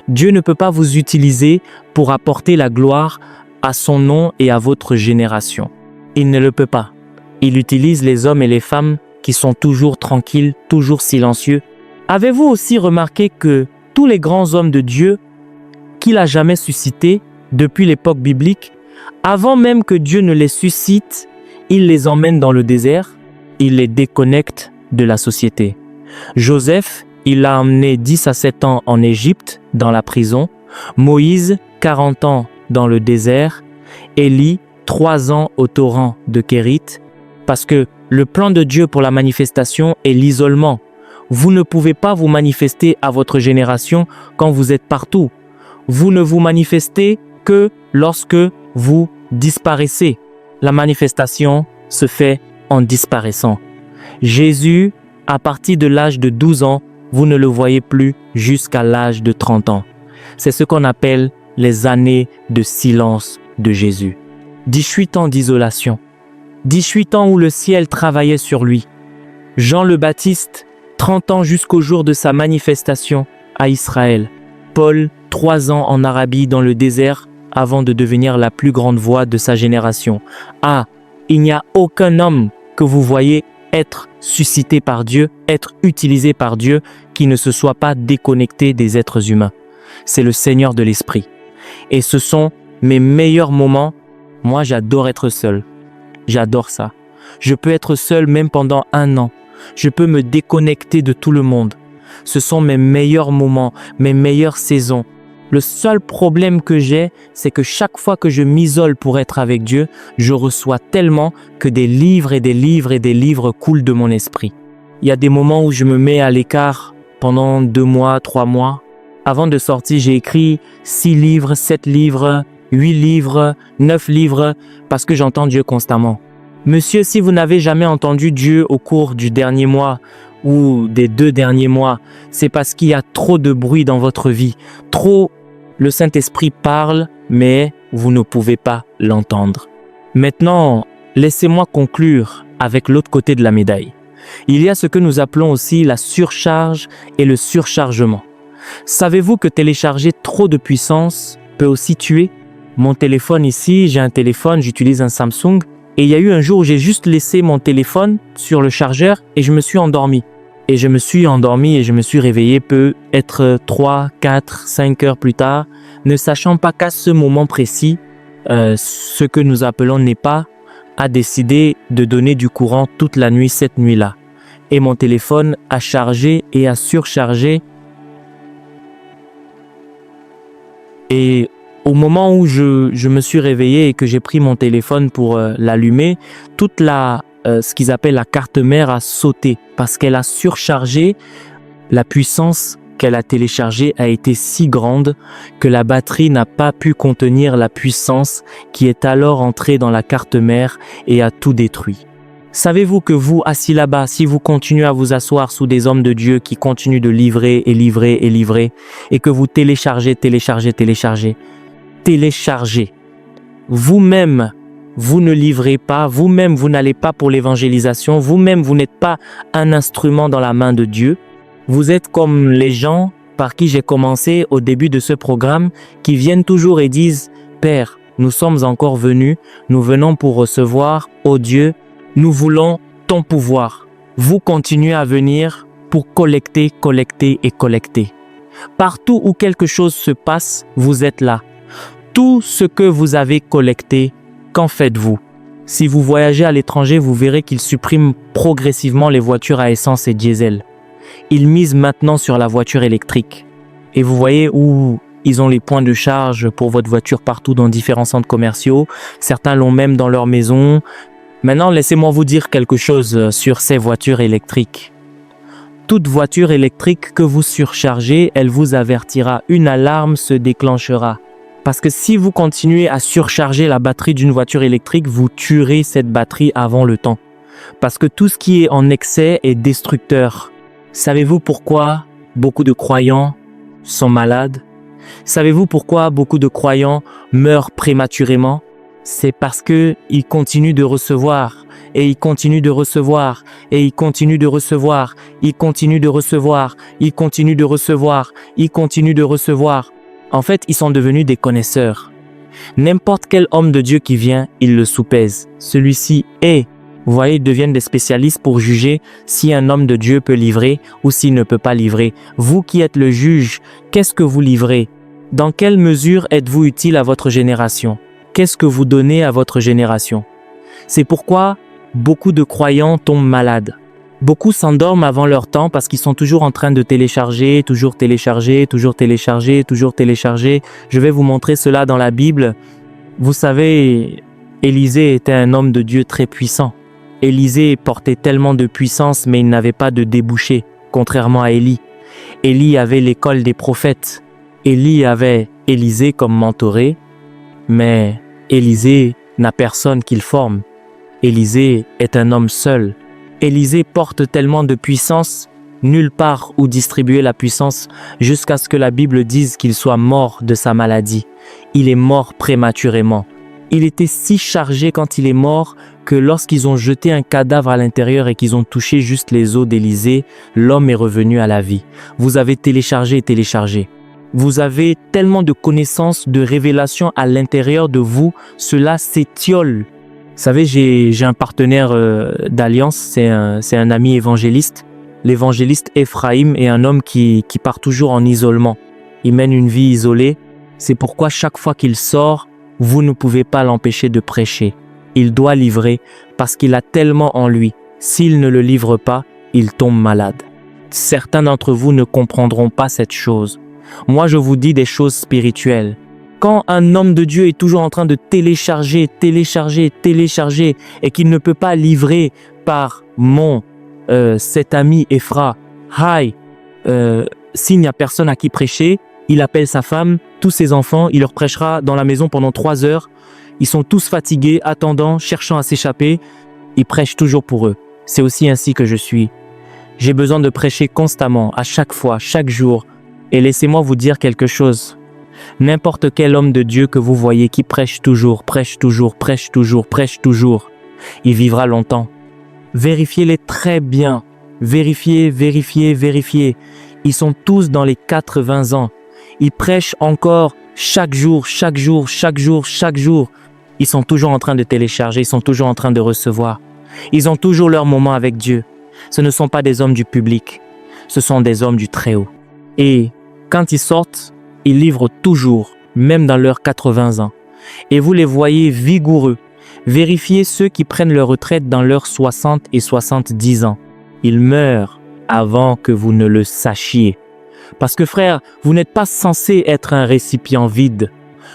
Dieu ne peut pas vous utiliser pour apporter la gloire à son nom et à votre génération. Il ne le peut pas. Il utilise les hommes et les femmes qui sont toujours tranquilles, toujours silencieux. Avez-vous aussi remarqué que tous les grands hommes de Dieu qu'il a jamais suscités depuis l'époque biblique, avant même que Dieu ne les suscite, il les emmène dans le désert, il les déconnecte de la société. Joseph, il l'a emmené 10 à 7 ans en Égypte, dans la prison. Moïse, 40 ans dans le désert. Élie, 3 ans au torrent de Kérit. Parce que le plan de Dieu pour la manifestation est l'isolement. Vous ne pouvez pas vous manifester à votre génération quand vous êtes partout. Vous ne vous manifestez que lorsque vous disparaissez. La manifestation se fait en disparaissant. Jésus, à partir de l'âge de 12 ans, vous ne le voyez plus jusqu'à l'âge de 30 ans. C'est ce qu'on appelle les années de silence de Jésus. 18 ans d'isolation. 18 ans où le ciel travaillait sur lui. Jean le Baptiste, 30 ans jusqu'au jour de sa manifestation à Israël. Paul, 3 ans en Arabie dans le désert avant de devenir la plus grande voix de sa génération. Ah, il n'y a aucun homme que vous voyez être suscité par Dieu, être utilisé par Dieu, qui ne se soit pas déconnecté des êtres humains. C'est le Seigneur de l'Esprit. Et ce sont mes meilleurs moments. Moi, j'adore être seul. J'adore ça. Je peux être seul même pendant 1 an. Je peux me déconnecter de tout le monde. Ce sont mes meilleurs moments, mes meilleures saisons. Le seul problème que j'ai, c'est que chaque fois que je m'isole pour être avec Dieu, je reçois tellement que des livres et des livres et des livres coulent de mon esprit. Il y a des moments où je me mets à l'écart pendant 2 mois, 3 mois. Avant de sortir, j'ai écrit 6 livres, 7 livres, 8 livres, 9 livres, parce que j'entends Dieu constamment. Monsieur, si vous n'avez jamais entendu Dieu au cours du dernier mois ou des 2 derniers mois, c'est parce qu'il y a trop de bruit dans votre vie. Le Saint-Esprit parle, mais vous ne pouvez pas l'entendre. Maintenant, laissez-moi conclure avec l'autre côté de la médaille. Il y a ce que nous appelons aussi la surcharge et le surchargement. Savez-vous que télécharger trop de puissance peut aussi tuer? Mon téléphone ici, j'ai un téléphone, j'utilise un Samsung, et il y a eu un jour où j'ai juste laissé mon téléphone sur le chargeur et je me suis endormi. Et je me suis réveillé peut-être 3, 4, 5 heures plus tard, ne sachant pas qu'à ce moment précis, ce que nous appelons n'est pas a décidé de donner du courant toute la nuit cette nuit-là. Et mon téléphone a chargé et a surchargé. Et au moment où je me suis réveillé et que j'ai pris mon téléphone pour l'allumer, toute ce qu'ils appellent la carte mère a sauté parce qu'elle a surchargé. La puissance qu'elle a téléchargée a été si grande que la batterie n'a pas pu contenir la puissance qui est alors entrée dans la carte mère et a tout détruit. Savez-vous que vous, assis là-bas, si vous continuez à vous asseoir sous des hommes de Dieu qui continuent de livrer et livrer et livrer, et que vous téléchargez, vous-même, vous ne livrez pas, vous-même, vous n'allez pas pour l'évangélisation, vous-même, vous n'êtes pas un instrument dans la main de Dieu. Vous êtes comme les gens par qui j'ai commencé au début de ce programme, qui viennent toujours et disent « Père, nous sommes encore venus, nous venons pour recevoir, ô Dieu, nous voulons ton pouvoir. » Vous continuez à venir pour collecter, collecter et collecter. Partout où quelque chose se passe, vous êtes là. Tout ce que vous avez collecté, qu'en faites-vous? Si vous voyagez à l'étranger, vous verrez qu'ils suppriment progressivement les voitures à essence et diesel. Ils misent maintenant sur la voiture électrique. Et vous voyez où ils ont les points de charge pour votre voiture partout dans différents centres commerciaux. Certains l'ont même dans leur maison. Maintenant, laissez-moi vous dire quelque chose sur ces voitures électriques. Toute voiture électrique que vous surchargez, elle vous avertira. Une alarme se déclenchera. Parce que si vous continuez à surcharger la batterie d'une voiture électrique, vous tuerez cette batterie avant le temps. Parce que tout ce qui est en excès est destructeur. Savez-vous pourquoi beaucoup de croyants sont malades? Savez-vous pourquoi beaucoup de croyants meurent prématurément? C'est parce que ils continuent de recevoir, et ils continuent de recevoir, et ils continuent de recevoir, ils continuent de recevoir, ils continuent de recevoir, ils continuent de recevoir. En fait, ils sont devenus des connaisseurs. N'importe quel homme de Dieu qui vient, ils le soupèsent. Celui-ci est. Vous voyez, ils deviennent des spécialistes pour juger si un homme de Dieu peut livrer ou s'il ne peut pas livrer. Vous qui êtes le juge, qu'est-ce que vous livrez? Dans quelle mesure êtes-vous utile à votre génération? Qu'est-ce que vous donnez à votre génération? C'est pourquoi beaucoup de croyants tombent malades. Beaucoup s'endorment avant leur temps parce qu'ils sont toujours en train de télécharger, toujours télécharger, toujours télécharger, toujours télécharger. Je vais vous montrer cela dans la Bible. Vous savez, Élisée était un homme de Dieu très puissant. Élisée portait tellement de puissance, mais il n'avait pas de débouché, contrairement à Élie. Élie avait l'école des prophètes. Élie avait Élisée comme mentoré, mais Élisée n'a personne qu'il forme. Élisée est un homme seul. Élisée porte tellement de puissance, nulle part où distribuer la puissance, jusqu'à ce que la Bible dise qu'il soit mort de sa maladie. Il est mort prématurément. Il était si chargé quand il est mort que lorsqu'ils ont jeté un cadavre à l'intérieur et qu'ils ont touché juste les os d'Élisée, l'homme est revenu à la vie. Vous avez téléchargé et téléchargé. Vous avez tellement de connaissances, de révélations à l'intérieur de vous, cela s'étiole. Vous savez, j'ai un partenaire d'alliance, c'est un ami évangéliste. L'évangéliste Ephraim est un homme qui part toujours en isolement. Il mène une vie isolée. C'est pourquoi chaque fois qu'il sort, vous ne pouvez pas l'empêcher de prêcher. Il doit livrer parce qu'il a tellement en lui. S'il ne le livre pas, il tombe malade. Certains d'entre vous ne comprendront pas cette chose. Moi, je vous dis des choses spirituelles. Quand un homme de Dieu est toujours en train de télécharger et qu'il ne peut pas livrer par cet ami Ephra, s'il n'y a personne à qui prêcher, il appelle sa femme, tous ses enfants, il leur prêchera dans la maison pendant 3 heures. Ils sont tous fatigués, attendant, cherchant à s'échapper. Il prêche toujours pour eux. C'est aussi ainsi que je suis. J'ai besoin de prêcher constamment, à chaque fois, chaque jour. Et laissez-moi vous dire quelque chose. N'importe quel homme de Dieu que vous voyez qui prêche toujours, il vivra longtemps. Vérifiez-les très bien. Vérifiez. Ils sont tous dans les 80 ans. Ils prêchent encore chaque jour. Ils sont toujours en train de télécharger, ils sont toujours en train de recevoir. Ils ont toujours leur moment avec Dieu. Ce ne sont pas des hommes du public, ce sont des hommes du Très-Haut. Et quand ils sortent, ils livrent toujours, même dans leurs 80 ans. Et vous les voyez vigoureux, Vérifiez ceux qui prennent leur retraite dans leurs 60 et 70 ans. Ils meurent avant que vous ne le sachiez. Parce que frère, vous n'êtes pas censé être un récipient vide.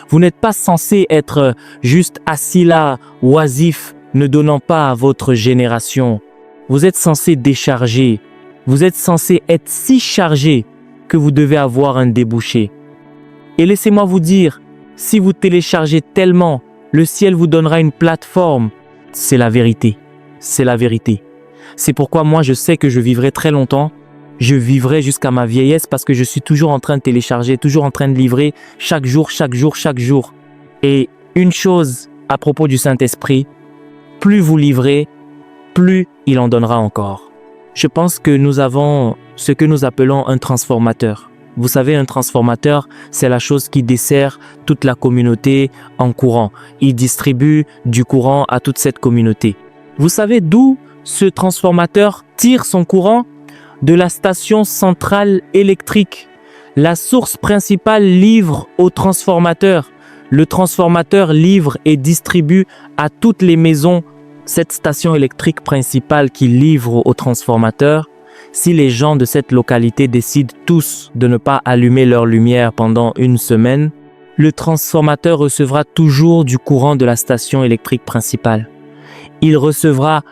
Vous n'êtes pas censé être juste assis là, oisif, ne donnant pas à votre génération. Vous êtes censé décharger. Vous êtes censé être si chargé que vous devez avoir un débouché. Et laissez-moi vous dire, si vous téléchargez tellement, le ciel vous donnera une plateforme. C'est la vérité. C'est la vérité. C'est pourquoi moi je sais que je vivrai très longtemps. Je vivrai jusqu'à ma vieillesse parce que je suis toujours en train de télécharger, toujours en train de livrer chaque jour, chaque jour, chaque jour. Et une chose à propos du Saint-Esprit, plus vous livrez, plus il en donnera encore. Je pense que nous avons ce que nous appelons un transformateur. Vous savez, un transformateur, c'est la chose qui dessert toute la communauté en courant. Il distribue du courant à toute cette communauté. Vous savez d'où ce transformateur tire son courant? De la station centrale électrique. La source principale livre au transformateur. Le transformateur livre et distribue à toutes les maisons cette station électrique principale qui livre au transformateur. Si les gens de cette localité décident tous de ne pas allumer leur lumière pendant une semaine, le transformateur recevra toujours du courant de la station électrique principale. Il recevra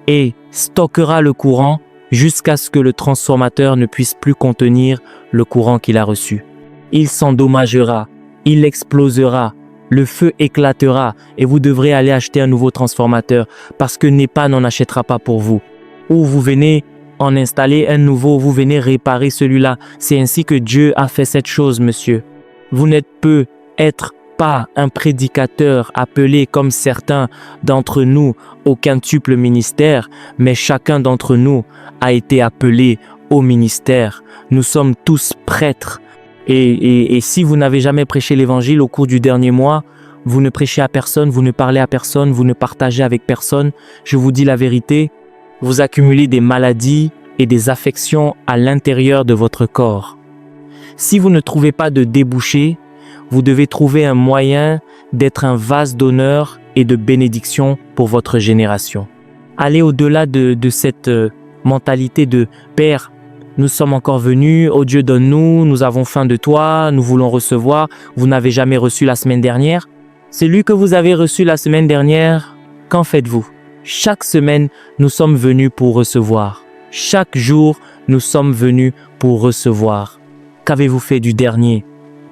et stockera le courant jusqu'à ce que le transformateur ne puisse plus contenir le courant qu'il a reçu. Il s'endommagera, il explosera, le feu éclatera et vous devrez aller acheter un nouveau transformateur parce que NEPA n'en achètera pas pour vous. Ou vous venez en installer un nouveau, vous venez réparer celui-là. C'est ainsi que Dieu a fait cette chose, monsieur. Vous n'êtes peut-être pas un prédicateur appelé comme certains d'entre nous au quintuple ministère, mais chacun d'entre nous a été appelé au ministère. Nous sommes tous prêtres. Et si vous n'avez jamais prêché l'évangile au cours du dernier mois, vous ne prêchez à personne, vous ne parlez à personne, vous ne partagez avec personne, je vous dis la vérité, vous accumulez des maladies et des affections à l'intérieur de votre corps. Si vous ne trouvez pas de débouché, vous devez trouver un moyen d'être un vase d'honneur et de bénédiction pour votre génération. Allez au-delà de cette mentalité de « Père, nous sommes encore venus, oh Dieu donne-nous, nous avons faim de toi, nous voulons recevoir, vous n'avez jamais reçu la semaine dernière. » Celui que vous avez reçu la semaine dernière, qu'en faites-vous? Chaque semaine, nous sommes venus pour recevoir. Chaque jour, nous sommes venus pour recevoir. Qu'avez-vous fait du dernier?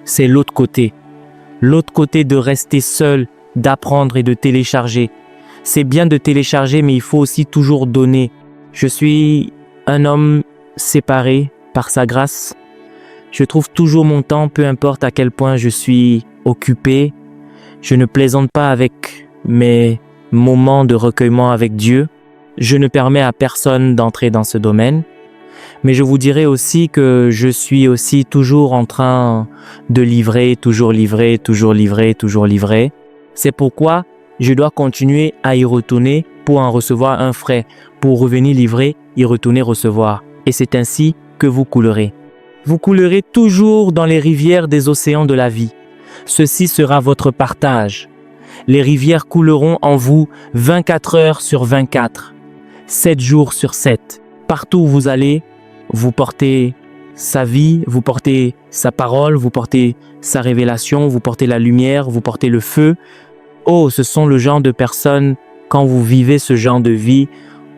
C'est l'autre côté. L'autre côté de rester seul, d'apprendre et de télécharger. C'est bien de télécharger, mais il faut aussi toujours donner. Je suis un homme séparé par sa grâce. Je trouve toujours mon temps, peu importe à quel point je suis occupé. Je ne plaisante pas avec mes moments de recueillement avec Dieu. Je ne permets à personne d'entrer dans ce domaine. Mais je vous dirai aussi que je suis aussi toujours en train de livrer, toujours livrer, toujours livrer, toujours livrer. C'est pourquoi je dois continuer à y retourner pour en recevoir un frais, pour revenir livrer, y retourner recevoir. Et c'est ainsi que vous coulerez. Vous coulerez toujours dans les rivières des océans de la vie. Ceci sera votre partage. Les rivières couleront en vous 24 heures sur 24, 7 jours sur 7. Partout où vous allez, vous portez sa vie, vous portez sa parole, vous portez sa révélation, vous portez la lumière, vous portez le feu. Oh, ce sont le genre de personnes, quand vous vivez ce genre de vie,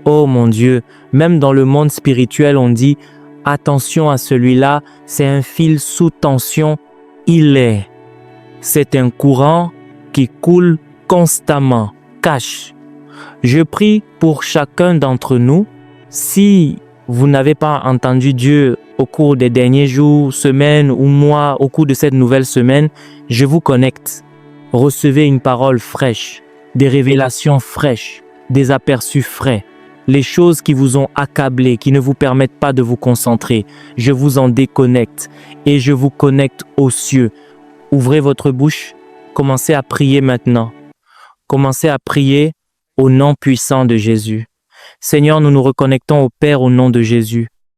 oh mon Dieu, même dans le monde spirituel, on dit « Attention à celui-là, c'est un fil sous tension, c'est un courant qui coule constamment, cache. » Je prie pour chacun d'entre nous, si vous n'avez pas entendu Dieu au cours des derniers jours, semaines ou mois, au cours de cette nouvelle semaine, je vous connecte. Recevez une parole fraîche, des révélations fraîches, des aperçus frais, les choses qui vous ont accablé, qui ne vous permettent pas de vous concentrer. Je vous en déconnecte et je vous connecte aux cieux. Ouvrez votre bouche, commencez à prier maintenant. Commencez à prier au nom puissant de Jésus. Seigneur, nous nous reconnectons au Père au nom de Jésus.